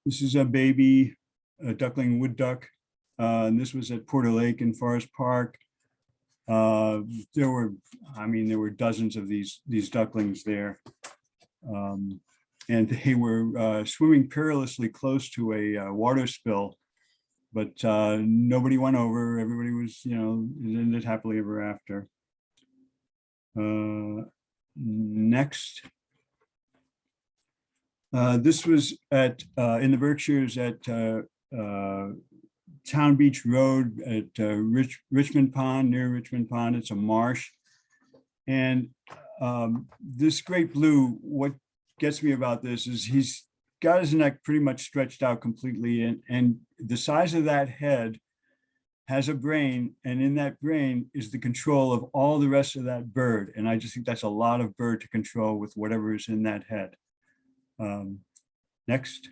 This is a baby duckling wood duck. And this was at Porter Lake in Forest Park. There were dozens of these ducklings there. And they were swimming perilously close to a water spill, but nobody went over. Everybody was, ended happily ever after. Next. This was at in the Berkshires at Town Beach Road at Richmond Pond, near Richmond Pond. It's a marsh. And this great blue, what gets me about this is he's got his neck pretty much stretched out completely, and the size of that head has a brain, and in that brain is the control of all the rest of that bird. And I just think that's a lot of bird to control with whatever is in that head. Next.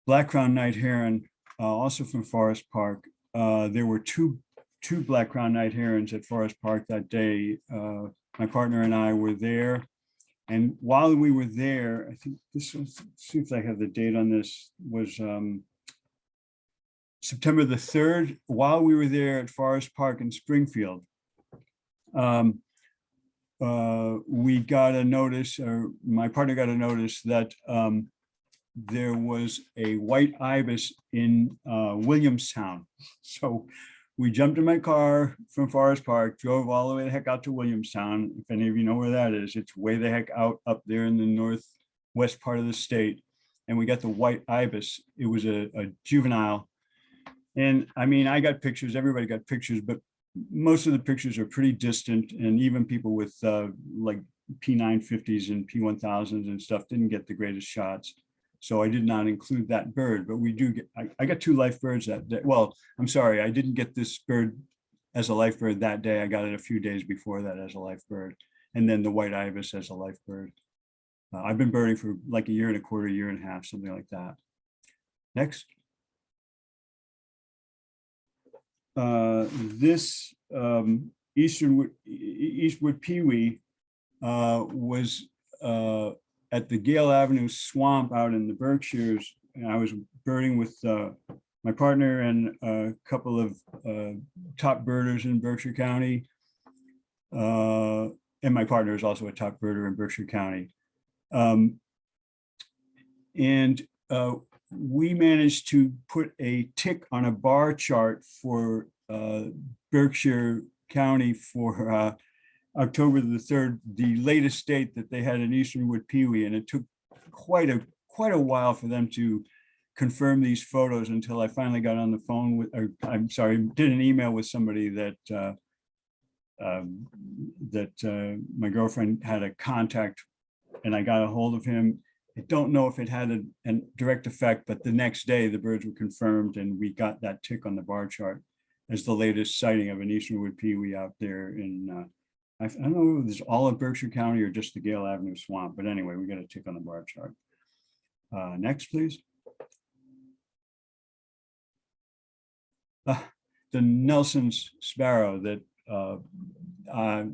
Black-crowned night heron, also from Forest Park. There were two black-crowned night herons at Forest Park that day. My partner and I were there. And while we were there, I think this was, see if I have the date on this, was September the 3rd, while we were there at Forest Park in Springfield. We got a notice, or my partner got a notice that there was a white ibis in Williamstown. So we jumped in my car from Forest Park, drove all the way the heck out to Williamstown. If any of you know where that is, it's way the heck out up there in the northwest part of the state. And we got the white ibis. It was a juvenile. And I mean, I got pictures, everybody got pictures, but most of the pictures are pretty distant. And even people with like P950s and P1000s and stuff didn't get the greatest shots. So I did not include that bird, but we do get, I got 2 live birds that day. Well, I'm sorry, I didn't get this bird as a live bird that day. I got it a few days before that as a live bird. And then the white ibis as a live bird. I've been birding for like a year and a quarter, year and a half, something like that. Next. This Eastwood Pewee was at the Gale Avenue Swamp out in the Berkshires. And I was birding with my partner and a couple of top birders in Berkshire County. And my partner is also a top birder in Berkshire County. We managed to put a tick on a bar chart for Berkshire County for October the 3rd, the latest date that they had an Easternwood Pewee, and it took quite a while for them to confirm these photos until I finally got on the phone with, or I'm sorry, did an email with somebody that my girlfriend had a contact, and I got a hold of him. I don't know if it had a direct effect, but the next day the birds were confirmed, and we got that tick on the bar chart as the latest sighting of an Easternwood Pewee out there in, I don't know if it's all of Berkshire County or just the Gale Avenue Swamp, but anyway, we got a tick on the bar chart. Next, please. The Nelson's sparrow that I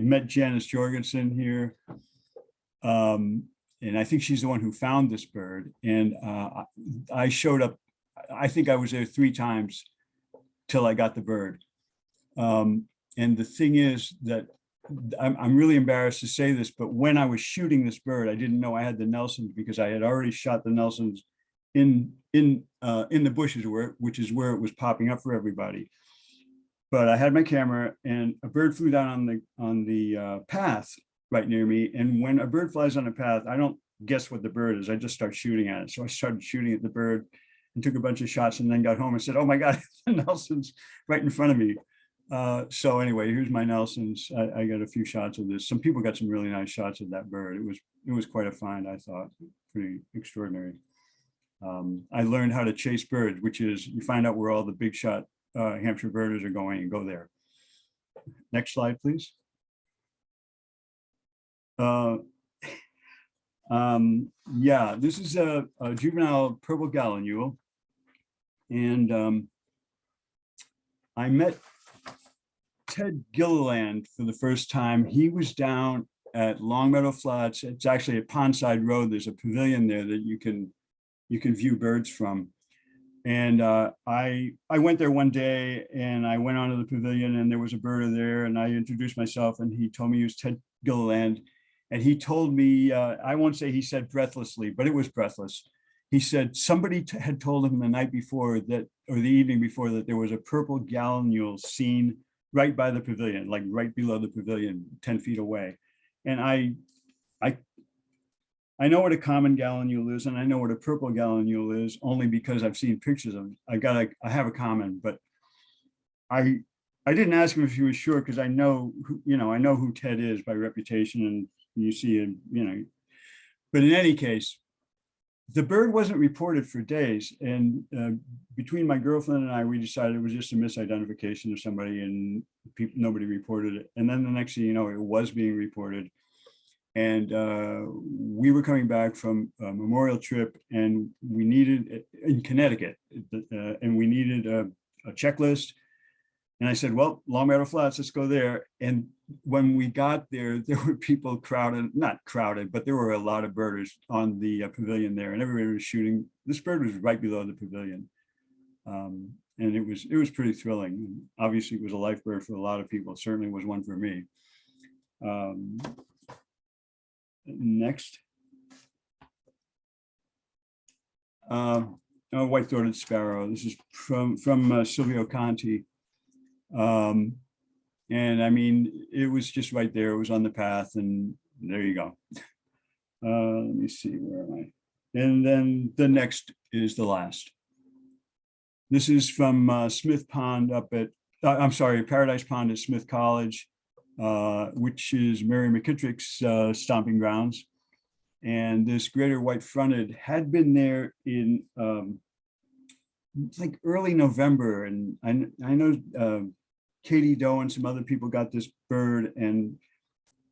met Janice Jorgensen here. And I think she's the one who found this bird. And I showed up, I think I was there 3 times till I got the bird. And the thing is that I'm really embarrassed to say this, but when I was shooting this bird, I didn't know I had the Nelsons because I had already shot the Nelsons in the bushes, which is where it was popping up for everybody. But I had my camera, and a bird flew down on the path right near me. And when a bird flies on a path, I don't guess what the bird is. I just start shooting at it. So I started shooting at the bird and took a bunch of shots, and then got home and said, oh my God, the Nelson's right in front of me. So anyway, here's my Nelsons. I got a few shots of this. Some people got some really nice shots of that bird. It was quite a find, I thought. Pretty extraordinary. I learned how to chase birds, which is you find out where all the big shot Hampshire birders are going and go there. Next slide, please. Yeah, this is a juvenile purple gallinule, and I met Ted Gilliland for the first time. He was down at Longmeadow Flats. It's actually at Pondside Road. There's a pavilion there that you can view birds from. And I went there one day, and I went onto the pavilion, and there was a birder there, and I introduced myself, and he told me he was Ted Gilliland. And he told me, I won't say he said breathlessly, but it was breathless. He said somebody had told him the night before that, or the evening before, that there was a purple gallinule seen right by the pavilion, like right below the pavilion, 10 feet away. And I know what a common gallinule is, and I know what a purple gallinule is only because I've seen pictures of it. I have a common, but I didn't ask him if he was sure, because I know who Ted is by reputation, and you see him, but in any case, the bird wasn't reported for days. And between my girlfriend and I, we decided it was just a misidentification of somebody, and nobody reported it. And then the next thing you know, it was being reported. And we were coming back from a memorial trip, and we needed, in Connecticut, and we needed a checklist. And I said, well, Longmeadow Flats, let's go there. And when we got there, there were people crowded, not crowded, but there were a lot of birders on the pavilion there, and everybody was shooting. This bird was right below the pavilion. And it was pretty thrilling. Obviously, it was a life bird for a lot of people. It certainly was one for me. Next. White-throated sparrow. This is from Silvio Conti. And I mean, it was just right there. It was on the path, and there you go. Let me see, where am I? And then the next is the last. This is from Smith Pond up at, I'm sorry, Paradise Pond at Smith College, which is Mary McKittrick's stomping grounds. And this greater white-fronted had been there in like early November, and I know Katie Doe and some other people got this bird, and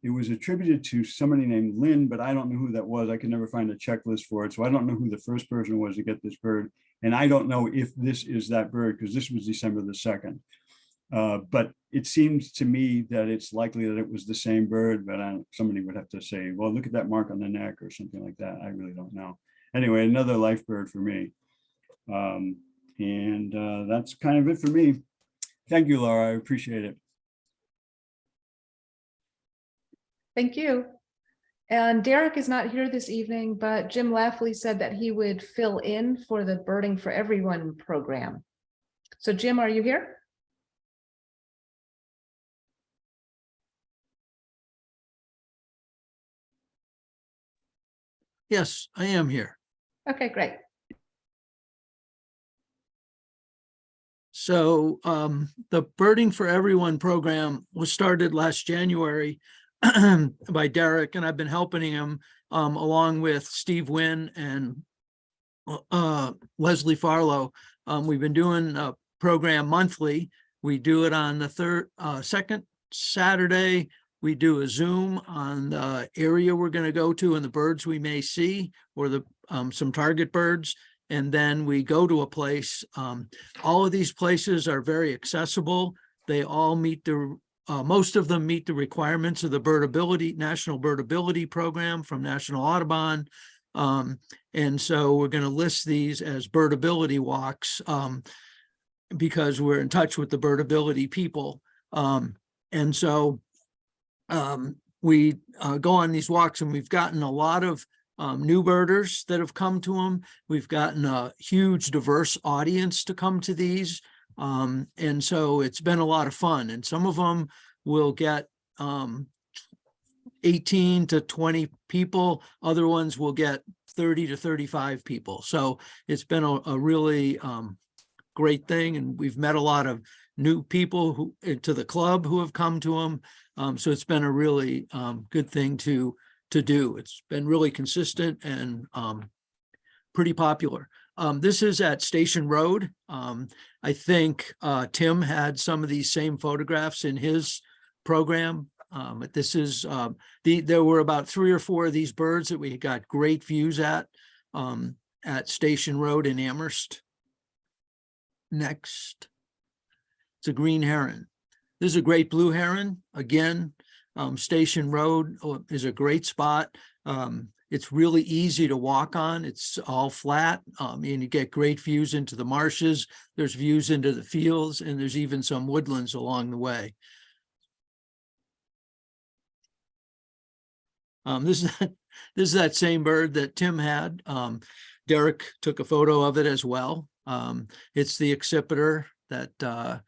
it was attributed to somebody named Lynn, but I don't know who that was. I could never find a checklist for it. So I don't know who the first person was to get this bird. And I don't know if this is that bird because this was December the 2nd. But it seems to me that it's likely that it was the same bird, but somebody would have to say, well, look at that mark on the neck or something like that. I really don't know. Anyway, another life bird for me. That's kind of it for me. Thank you, Laura. I appreciate it. Thank you. And Derek is not here this evening, but Jim Lafley said that he would fill in for the Birding for Everyone program. So Jim, are you here? Yes, I am here. Okay, great. So the Birding for Everyone program was started last January by Derek, and I've been helping him along with Steve Wynn and Leslie Farlow. We've been doing a program monthly. We do it on the second Saturday. We do a Zoom on the area we're going to go to and the birds we may see, or the some target birds. And then we go to a place. All of these places are very accessible. They all meet the most of them meet the requirements of the National Birdability Program from National Audubon. And so we're going to list these as birdability walks because we're in touch with the birdability people. And so we go on these walks, and we've gotten a lot of new birders that have come to them. We've gotten a huge diverse audience to come to these. And so it's been a lot of fun, and some of them will get 18 to 20 people. Other ones will get 30 to 35 people. So it's been a really great thing. And we've met a lot of new people to the club who have come to them. So it's been a really good thing to do. It's been really consistent and pretty popular. This is at Station Road. I think Tim had some of these same photographs in his program. This is there were about 3 or 4 of these birds that we got great views at Station Road in Amherst. Next, it's a green heron. This is a great blue heron. Again, Station Road is a great spot. It's really easy to walk on. It's all flat, and you get great views into the marshes. There's views into the fields, and there's even some woodlands along the way. This is that same bird that Tim had. Derek took a photo of it as well. It's the accipiter that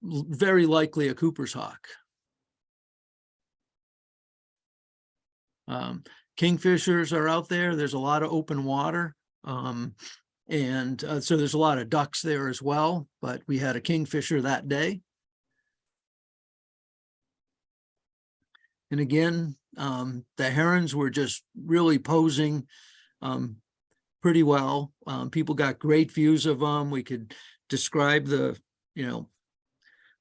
very likely a Cooper's hawk. Kingfishers are out there. There's a lot of open water. So there's a lot of ducks there as well, but we had a kingfisher that day. And again, the herons were just really posing pretty well. People got great views of them. We could describe the,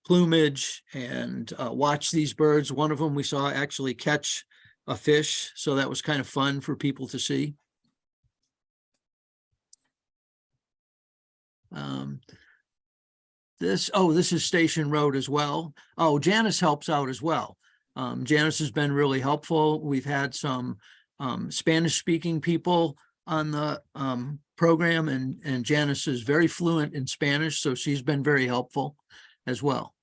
plumage and watch these birds. One of them we saw actually catch a fish, so that was kind of fun for people to see. This is Station Road as well. Oh, Janice helps out as well. Janice has been really helpful. We've had some Spanish-speaking people on the program, and Janice is very fluent in Spanish, so she's been very helpful as well.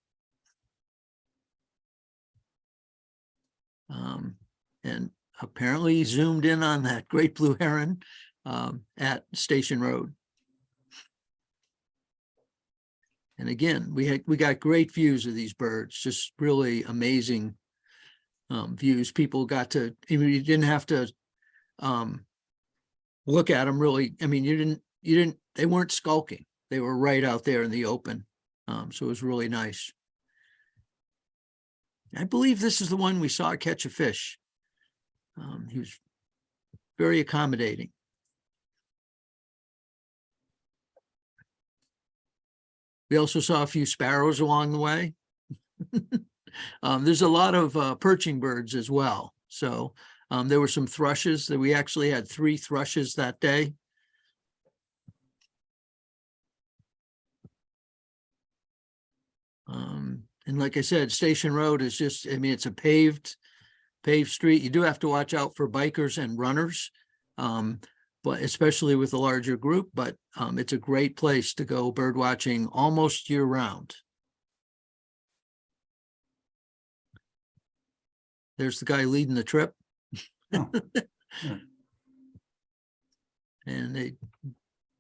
And apparently zoomed in on that great blue heron at Station Road. And again, we got great views of these birds, just really amazing views. People got to, you didn't have to look at them really. I mean, they weren't skulking. They were right out there in the open. So it was really nice. I believe this is the one we saw catch a fish. He was very accommodating. We also saw a few sparrows along the way. There's a lot of perching birds as well. So there were some thrushes that we actually had 3 thrushes that day. And like I said, Station Road is just, I mean, it's a paved street. You do have to watch out for bikers and runners, but especially with a larger group, but it's a great place to go bird watching almost year round. There's the guy leading the trip. Oh, yeah. And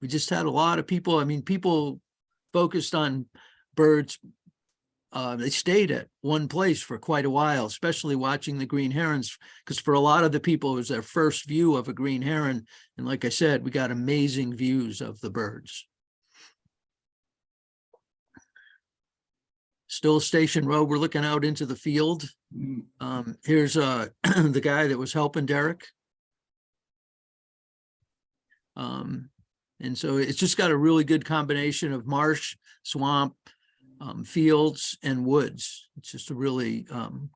we just had a lot of people. I mean, people focused on birds. They stayed at one place for quite a while, especially watching the green herons, because for a lot of the people, it was their first view of a green heron. And like I said, we got amazing views of the birds. Still Station Road, we're looking out into the field. Here's the guy that was helping Derek. And so it's just got a really good combination of marsh, swamp, fields, and woods. It's just a really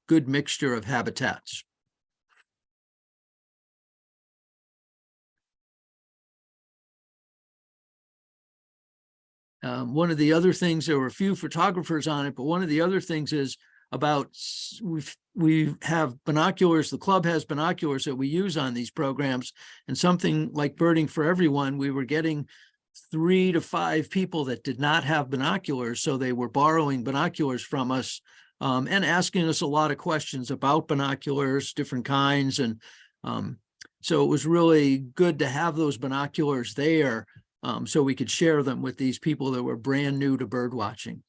good mixture of habitats. One of the other things, there were a few photographers on it, but one of the other things is about we have binoculars. The club has binoculars that we use on these programs, and something like Birding for Everyone, we were getting 3 to 5 people that did not have binoculars, so they were borrowing binoculars from us and asking us a lot of questions about binoculars, different kinds, and so it was really good to have those binoculars there so we could share them with these people that were brand new to bird watching.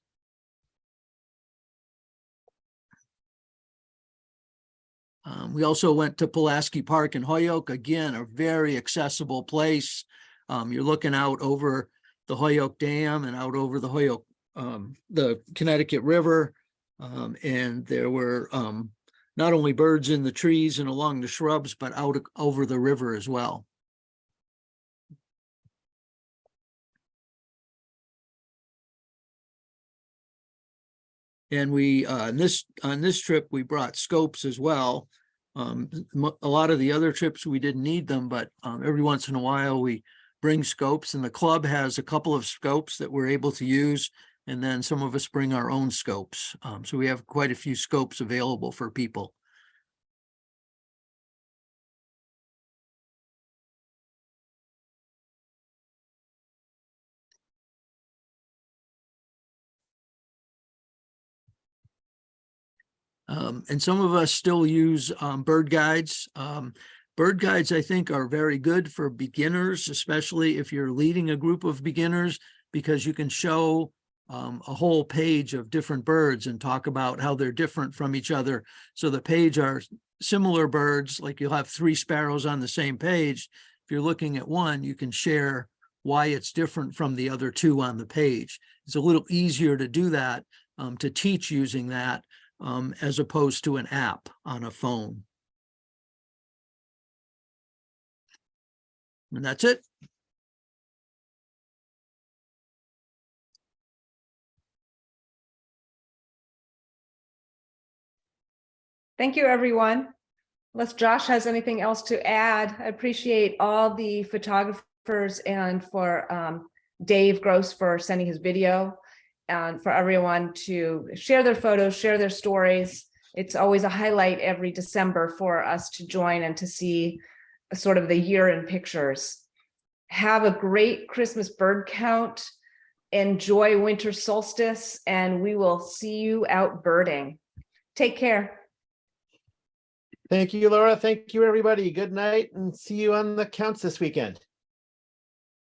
We also went to Pulaski Park in Holyoke, again, a very accessible place. You're looking out over the Holyoke Dam and out over the Holyoke, the Connecticut River. And there were not only birds in the trees and along the shrubs, but out over the river as well. And we on this trip, we brought scopes as well. A lot of the other trips, we didn't need them, but every once in a while we bring scopes, and the club has a couple of scopes that we're able to use. And then some of us bring our own scopes. So we have quite a few scopes available for people. And some of us still use bird guides. Bird guides, I think, are very good for beginners, especially if you're leading a group of beginners, because you can show a whole page of different birds and talk about how they're different from each other. So the page are similar birds, like you'll have 3 sparrows on the same page. If you're looking at one, you can share why it's different from the other 2 on the page. It's a little easier to do that, to teach using that, as opposed to an app on a phone. And that's it. Thank you, everyone. Unless Josh has anything else to add, I appreciate all the photographers and for Dave Gross for sending his video, and for everyone to share their photos, share their stories. It's always a highlight every December for us to join and to see sort of the year in pictures. Have a great Christmas bird count. Enjoy winter solstice, and we will see you out birding. Take care. Thank you, Laura. Thank you, everybody. Good night, and see you on the counts this weekend.